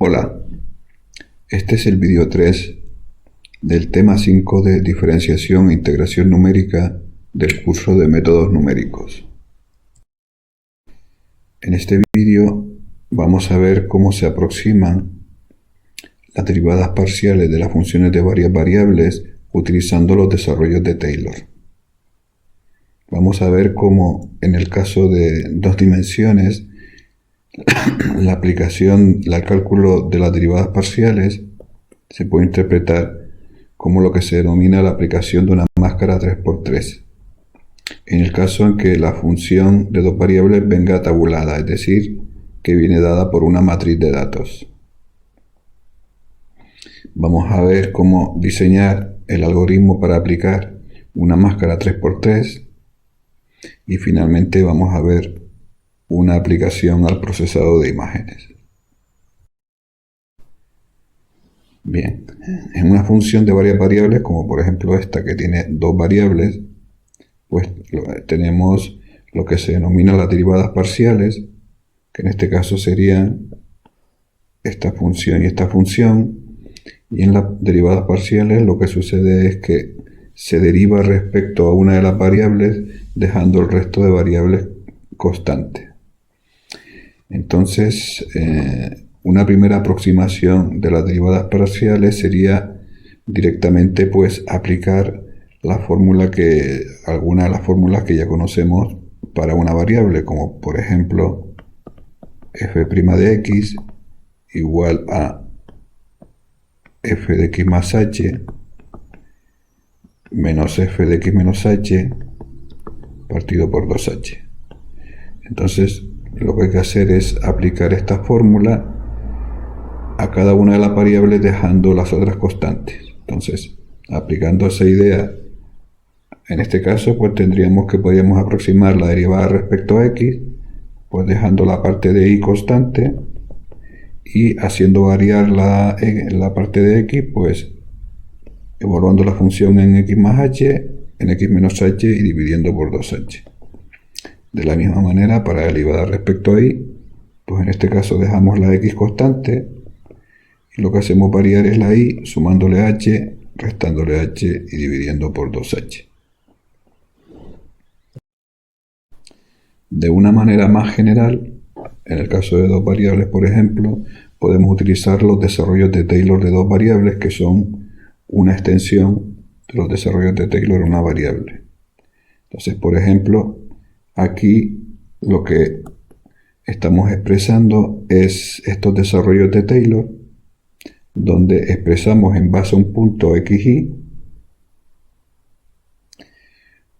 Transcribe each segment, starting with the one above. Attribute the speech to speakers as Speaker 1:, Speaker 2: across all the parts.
Speaker 1: Hola, este es el vídeo 3 del tema 5 de diferenciación e integración numérica del curso de métodos numéricos. En este vídeo vamos a ver cómo se aproximan las derivadas parciales de las funciones de varias variables utilizando los desarrollos de Taylor. Vamos a ver cómo en el caso de dos dimensiones la aplicación al cálculo de las derivadas parciales se puede interpretar como lo que se denomina la aplicación de una máscara 3×3. En el caso en que la función de dos variables venga tabulada, es decir, que viene dada por una matriz de datos. Vamos a ver cómo diseñar el algoritmo para aplicar una máscara 3×3 y finalmente vamos a ver una aplicación al procesado de imágenes. Bien, en una función de varias variables, como por ejemplo esta que tiene dos variables, pues tenemos lo que se denomina las derivadas parciales, que en este caso serían esta función y esta función, y en las derivadas parciales lo que sucede es que se deriva respecto a una de las variables, dejando el resto de variables constantes. Entonces, una primera aproximación de las derivadas parciales sería directamente pues aplicar la fórmula alguna de las fórmulas que ya conocemos para una variable, como por ejemplo f' de x igual a f de x más h menos f de x menos h partido por 2h. Entonces lo que hay que hacer es aplicar esta fórmula a cada una de las variables dejando las otras constantes. Entonces, aplicando esa idea, en este caso pues podríamos aproximar la derivada respecto a x, pues dejando la parte de y constante y haciendo variar la parte de x, pues evaluando la función en x más h, en x menos h y dividiendo por 2h. De la misma manera, para la derivada respecto a y, pues en este caso dejamos la x constante y lo que hacemos variar es la y sumándole h, restándole h y dividiendo por 2h. De una manera más general, en el caso de dos variables, por ejemplo, podemos utilizar los desarrollos de Taylor de dos variables que son una extensión de los desarrollos de Taylor en una variable. Entonces, por ejemplo, aquí lo que estamos expresando es estos desarrollos de Taylor, donde expresamos en base a un punto xy,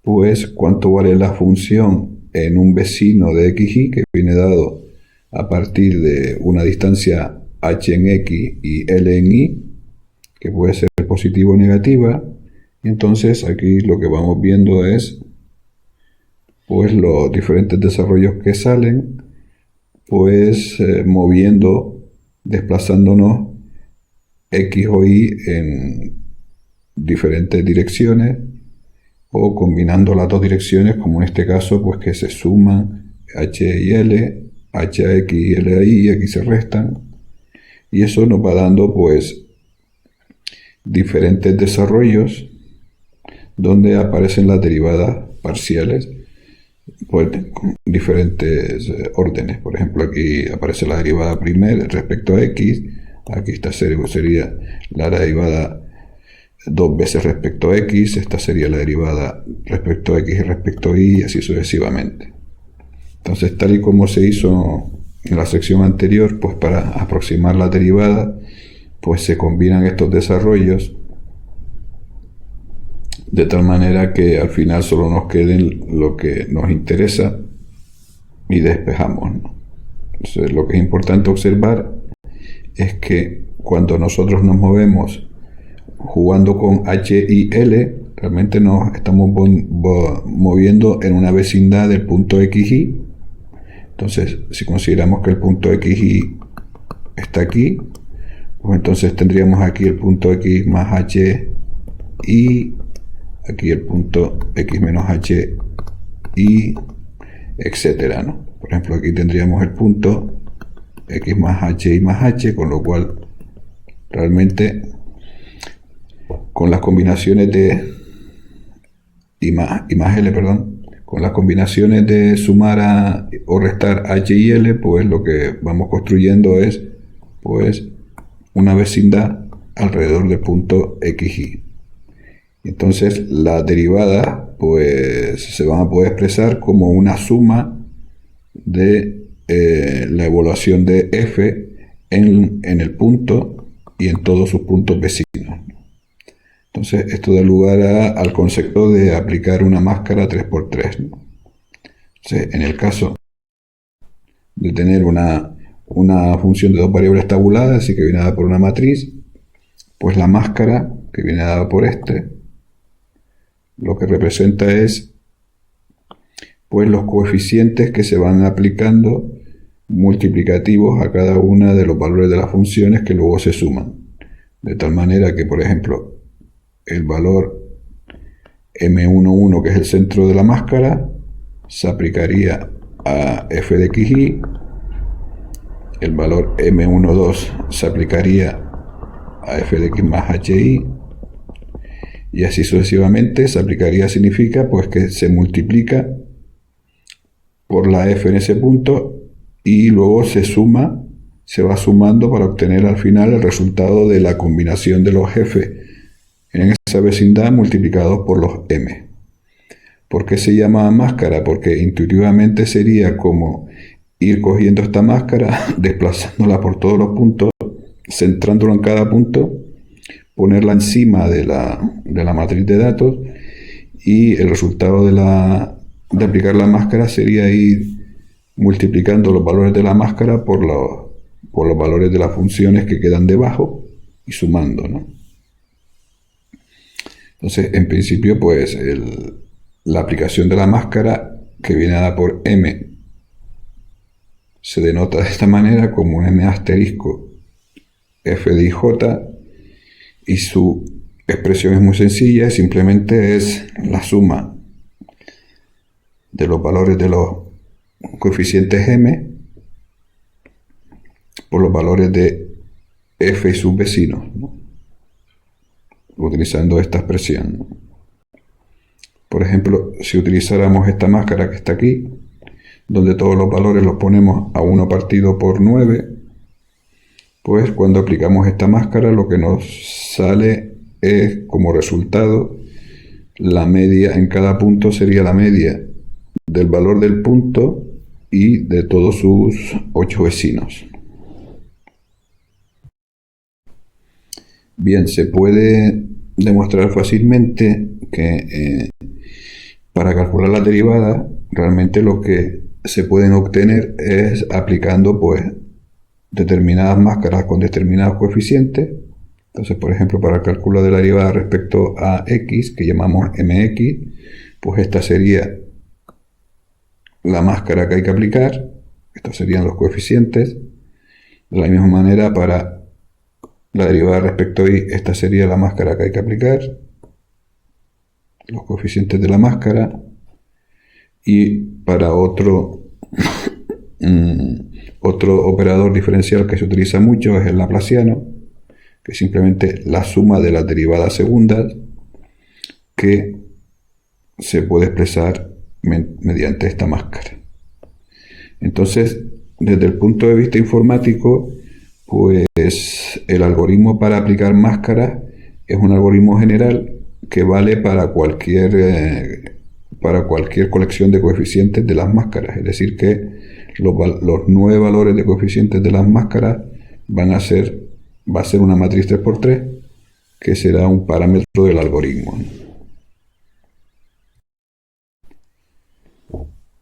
Speaker 1: pues cuánto vale la función en un vecino de xy que viene dado a partir de una distancia h en x y l en y, que puede ser positiva o negativa. Y entonces aquí lo que vamos viendo es pues los diferentes desarrollos que salen, pues desplazándonos x o y en diferentes direcciones o combinando las dos direcciones, como en este caso pues que se suman h y l, h a x y l a y, y aquí se restan, y eso nos va dando pues diferentes desarrollos donde aparecen las derivadas parciales pues con diferentes órdenes. Por ejemplo, aquí aparece la derivada primera respecto a x, aquí esta sería la derivada dos veces respecto a x, esta sería la derivada respecto a x y respecto a y, y así sucesivamente. Entonces, tal y como se hizo en la sección anterior, pues para aproximar la derivada, pues se combinan estos desarrollos de tal manera que al final solo nos queden lo que nos interesa y despejamos, ¿no? Entonces, lo que es importante observar es que cuando nosotros nos movemos jugando con h y l, realmente nos estamos moviendo en una vecindad del punto xy. Entonces, si consideramos que el punto xy está aquí, pues entonces tendríamos aquí el punto x más h y aquí el punto x menos h y etcétera, ¿no? Por ejemplo, aquí tendríamos el punto x más h y más h, con lo cual realmente con las combinaciones de y más l, perdón, con las combinaciones de sumar o restar h y l, pues lo que vamos construyendo es pues una vecindad alrededor del punto x, y. Entonces las derivadas pues se van a poder expresar como una suma de la evaluación de f en el punto y en todos sus puntos vecinos. Entonces esto da lugar al concepto de aplicar una máscara 3×3, ¿no? Entonces, en el caso de tener una función de dos variables tabuladas, así que viene dada por una matriz, pues la máscara que viene dada por lo que representa es pues los coeficientes que se van aplicando multiplicativos a cada una de los valores de las funciones que luego se suman. De tal manera que, por ejemplo, el valor m11, que es el centro de la máscara, se aplicaría a f de xy, el valor m12 se aplicaría a f de x más hi, y así sucesivamente. Se aplicaría significa pues que se multiplica por la f en ese punto y luego se suma, se va sumando para obtener al final el resultado de la combinación de los f en esa vecindad multiplicados por los m. ¿Por qué se llama máscara? Porque intuitivamente sería como ir cogiendo esta máscara, desplazándola por todos los puntos, centrándola en cada punto, ponerla encima de la matriz de datos, y el resultado de aplicar la máscara sería ir multiplicando los valores de la máscara por los valores de las funciones que quedan debajo y sumando, ¿no? Entonces, en principio, pues la aplicación de la máscara, que viene dada por m, se denota de esta manera como m asterisco f de ij, y su expresión es muy sencilla, simplemente es la suma de los valores de los coeficientes m por los valores de f y sus vecinos, ¿no? Utilizando esta expresión. Por ejemplo, si utilizáramos esta máscara que está aquí, donde todos los valores los ponemos a 1 partido por 9, pues cuando aplicamos esta máscara lo que nos sale es como resultado la media en cada punto, sería la media del valor del punto y de todos sus 8 vecinos. Bien, se puede demostrar fácilmente que para calcular las derivadas realmente lo que se pueden obtener es aplicando pues determinadas máscaras con determinados coeficientes. Entonces, por ejemplo, para el cálculo de la derivada respecto a x, que llamamos mx, pues esta sería la máscara que hay que aplicar, estos serían los coeficientes. De la misma manera, para la derivada respecto a y, esta sería la máscara que hay que aplicar, los coeficientes de la máscara. Y para otro operador diferencial que se utiliza mucho es el laplaciano, que es simplemente la suma de las derivadas segundas, que se puede expresar mediante esta máscara. Entonces, desde el punto de vista informático, pues el algoritmo para aplicar máscaras es un algoritmo general que vale para cualquier colección de coeficientes de las máscaras. Es decir, que los 9 valores de coeficientes de las máscaras va a ser una matriz 3×3, que será un parámetro del algoritmo.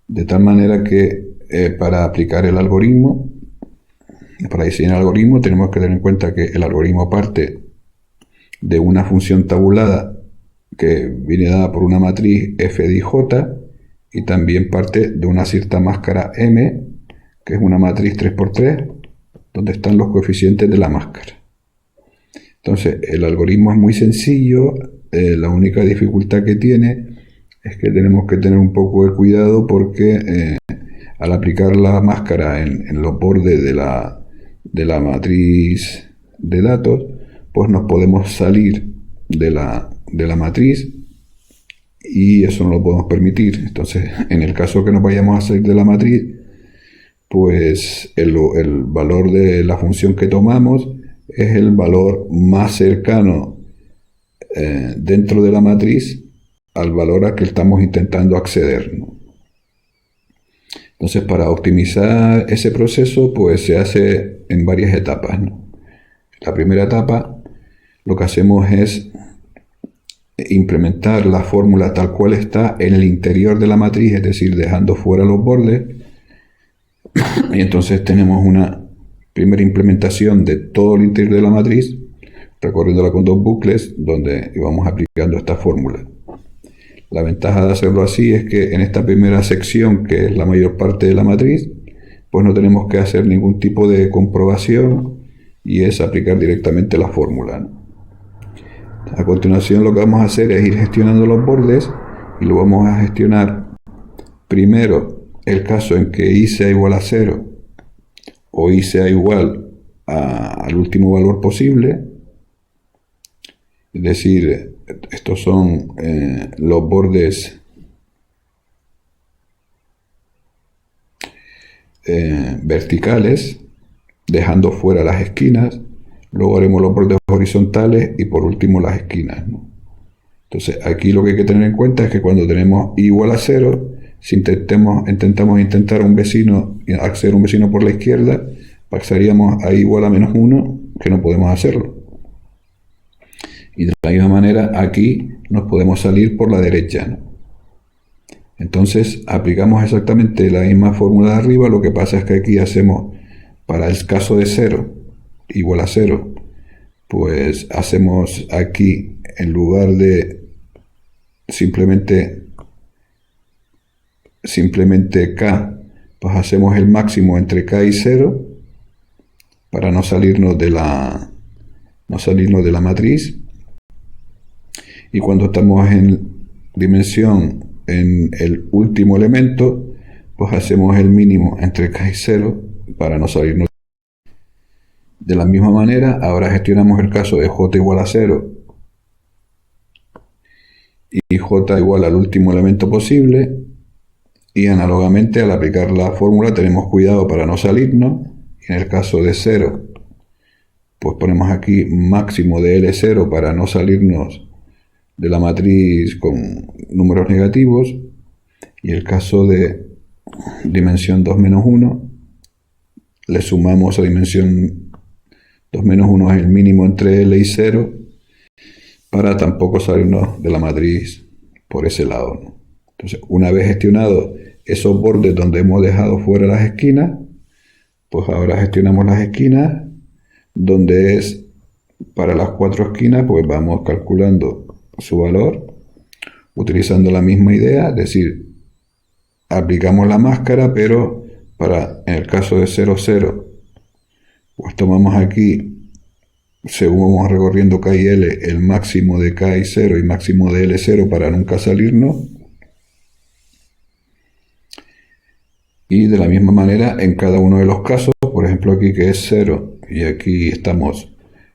Speaker 1: De tal manera que para aplicar el algoritmo, para diseñar el algoritmo, tenemos que tener en cuenta que el algoritmo parte de una función tabulada que viene dada por una matriz f de ij, y también parte de una cierta máscara m, que es una matriz 3×3, donde están los coeficientes de la máscara. Entonces, el algoritmo es muy sencillo, la única dificultad que tiene es que tenemos que tener un poco de cuidado porque al aplicar la máscara en los bordes de la matriz de datos, pues nos podemos salir de la matriz, y eso no lo podemos permitir. Entonces, en el caso que nos vayamos a salir de la matriz, pues el valor de la función que tomamos es el valor más cercano dentro de la matriz al valor al que estamos intentando acceder, ¿no? Entonces, para optimizar ese proceso, pues se hace en varias etapas, ¿no? La primera etapa, lo que hacemos es implementar la fórmula tal cual está en el interior de la matriz, es decir, dejando fuera los bordes, y entonces tenemos una primera implementación de todo el interior de la matriz, recorriéndola con dos bucles donde vamos aplicando esta fórmula. La ventaja de hacerlo así es que en esta primera sección, que es la mayor parte de la matriz, pues no tenemos que hacer ningún tipo de comprobación, y es aplicar directamente la fórmula, ¿no? A continuación, lo que vamos a hacer es ir gestionando los bordes, y lo vamos a gestionar primero el caso en que i sea igual a 0 o i sea igual al último valor posible. Es decir, estos son los bordes verticales, dejando fuera las esquinas. Luego haremos los bordes horizontales y por último las esquinas, ¿no? Entonces, aquí lo que hay que tener en cuenta es que cuando tenemos i igual a 0, si intentamos acceder a un vecino por la izquierda, pasaríamos a i igual a menos 1, que no podemos hacerlo. Y de la misma manera, aquí nos podemos salir por la derecha, ¿no? Entonces, aplicamos exactamente la misma fórmula de arriba. Lo que pasa es que aquí hacemos, para el caso de 0 igual a 0, pues hacemos aquí, en lugar de simplemente k, pues hacemos el máximo entre k y 0 para no salirnos de la matriz. Y cuando estamos en dimensión en el último elemento, pues hacemos el mínimo entre k y 0 para no salirnos. De la misma manera, ahora gestionamos el caso de j igual a 0 y j igual al último elemento posible, y análogamente, al aplicar la fórmula, tenemos cuidado para no salirnos. En el caso de 0, pues ponemos aquí máximo de L0 para no salirnos de la matriz con números negativos, y el caso de dimensión 2 menos 1, le sumamos a dimensión 2 menos 1 es el mínimo entre L y 0, para tampoco salirnos de la matriz por ese lado, ¿no? Entonces, una vez gestionado esos bordes donde hemos dejado fuera las esquinas, pues ahora gestionamos las esquinas, donde es para las 4 esquinas, pues vamos calculando su valor, utilizando la misma idea, es decir, aplicamos la máscara, pero en el caso de 0, 0, pues tomamos aquí, según vamos recorriendo k y l, el máximo de k y 0 y máximo de l 0 para nunca salirnos. Y de la misma manera en cada uno de los casos, por ejemplo aquí que es 0 y aquí estamos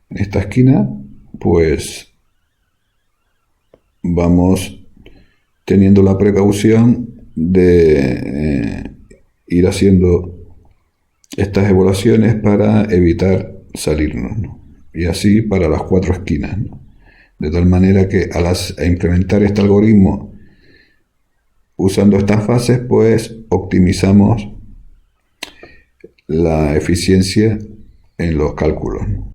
Speaker 1: en esta esquina, pues vamos teniendo la precaución de ir haciendo estas evaluaciones para evitar salirnos, ¿no? Y así para las 4 esquinas, ¿no? De tal manera que a implementar este algoritmo usando estas fases, pues optimizamos la eficiencia en los cálculos, ¿no?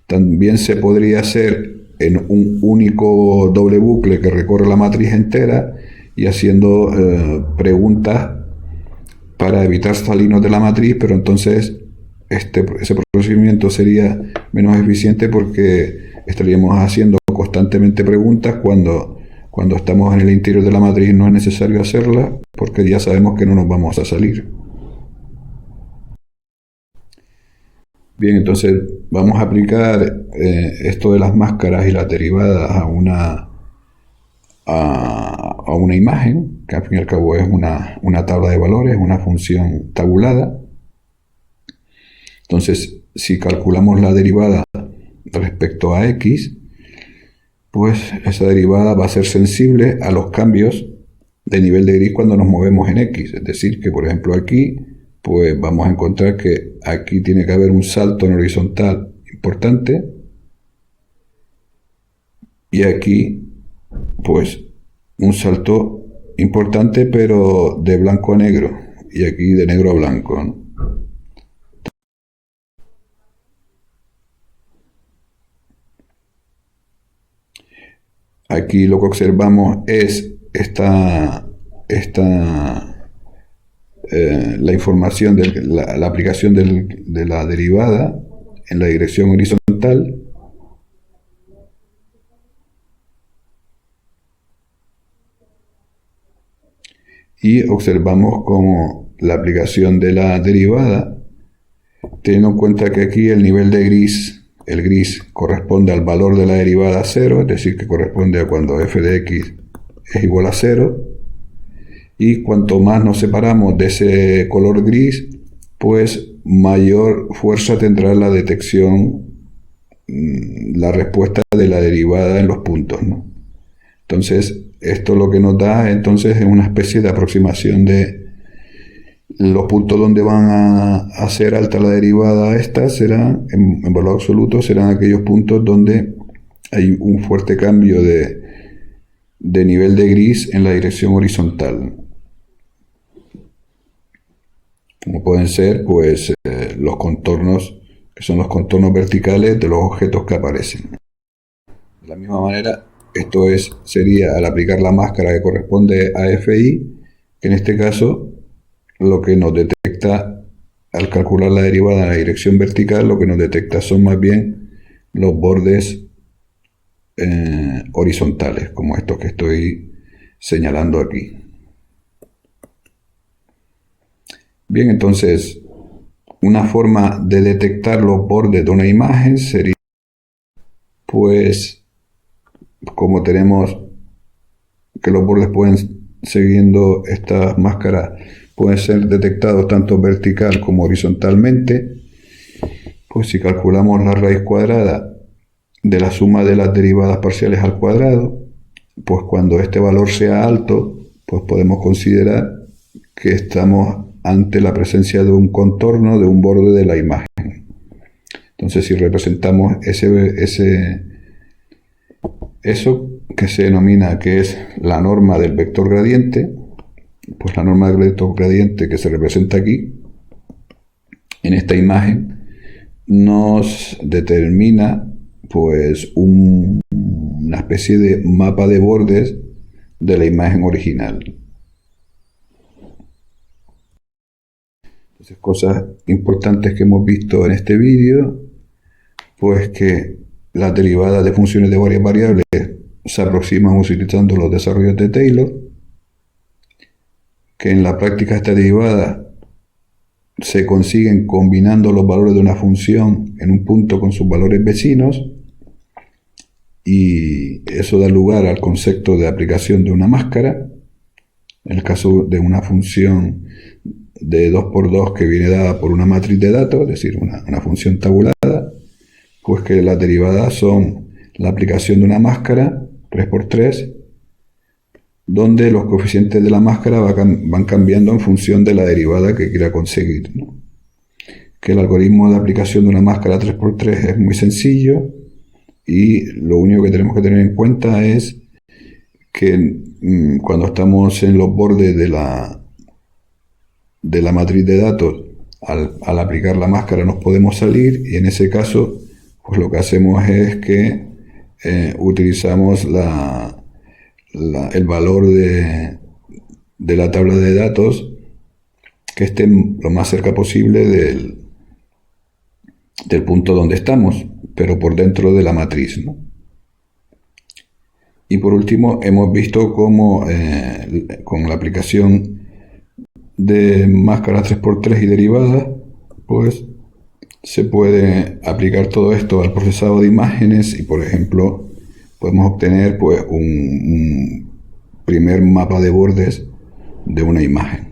Speaker 1: También se podría hacer en un único doble bucle que recorre la matriz entera y haciendo preguntas para evitar salirnos de la matriz, pero entonces ese procedimiento sería menos eficiente porque estaríamos haciendo constantemente preguntas cuando estamos en el interior de la matriz no es necesario hacerla porque ya sabemos que no nos vamos a salir. Bien, entonces vamos a aplicar esto de las máscaras y las derivadas a una imagen que al fin y al cabo es una tabla de valores, una función tabulada. Entonces, si calculamos la derivada respecto a x, pues esa derivada va a ser sensible a los cambios de nivel de gris cuando nos movemos en x. Es decir, que por ejemplo aquí, pues vamos a encontrar que aquí tiene que haber un salto en horizontal importante, y aquí, pues, un salto importante, pero de blanco a negro, y aquí de negro a blanco, ¿no? Aquí lo que observamos es la información de la aplicación de la derivada en la dirección horizontal. Y observamos como la aplicación de la derivada, teniendo en cuenta que aquí el nivel de gris, el gris corresponde al valor de la derivada 0, es decir, que corresponde a cuando f de x es igual a 0, y cuanto más nos separamos de ese color gris, pues mayor fuerza tendrá la detección, la respuesta de la derivada en los puntos, ¿no? Entonces, esto lo que nos da entonces es una especie de aproximación de los puntos donde van a ser alta la derivada esta, serán, en valor absoluto, serán aquellos puntos donde hay un fuerte cambio de nivel de gris en la dirección horizontal. Como pueden ser, pues, los contornos, que son los contornos verticales de los objetos que aparecen. De la misma manera, esto sería al aplicar la máscara que corresponde a FI, que en este caso lo que nos detecta al calcular la derivada en la dirección vertical, lo que nos detecta son más bien los bordes horizontales, como estos que estoy señalando aquí. Bien, entonces, una forma de detectar los bordes de una imagen sería, pues, como tenemos que los bordes pueden, siguiendo estas máscaras, pueden ser detectados tanto vertical como horizontalmente, pues si calculamos la raíz cuadrada de la suma de las derivadas parciales al cuadrado, pues cuando este valor sea alto, pues podemos considerar que estamos ante la presencia de un contorno de un borde de la imagen. Entonces, si representamos eso que se denomina que es la norma del vector gradiente, pues la norma del vector gradiente que se representa aquí, en esta imagen, nos determina pues una especie de mapa de bordes de la imagen original. Entonces, cosas importantes que hemos visto en este vídeo, pues que las derivadas de funciones de varias variables se aproximan utilizando los desarrollos de Taylor, que en la práctica esta derivada se consiguen combinando los valores de una función en un punto con sus valores vecinos, y eso da lugar al concepto de aplicación de una máscara. En el caso de una función de 2×2 que viene dada por una matriz de datos, es decir, una función tabulada, pues que las derivadas son la aplicación de una máscara 3×3, donde los coeficientes de la máscara van cambiando en función de la derivada que quiera conseguir, ¿no? Que el algoritmo de aplicación de una máscara 3×3 es muy sencillo, y lo único que tenemos que tener en cuenta es que cuando estamos en los bordes de la matriz de datos, al aplicar la máscara nos podemos salir, y en ese caso pues lo que hacemos es que utilizamos el valor de la tabla de datos que esté lo más cerca posible del punto donde estamos, pero por dentro de la matriz, ¿no? Y por último, hemos visto cómo con la aplicación de máscaras 3×3 y derivadas, pues se puede aplicar todo esto al procesado de imágenes, y por ejemplo podemos obtener pues un primer mapa de bordes de una imagen.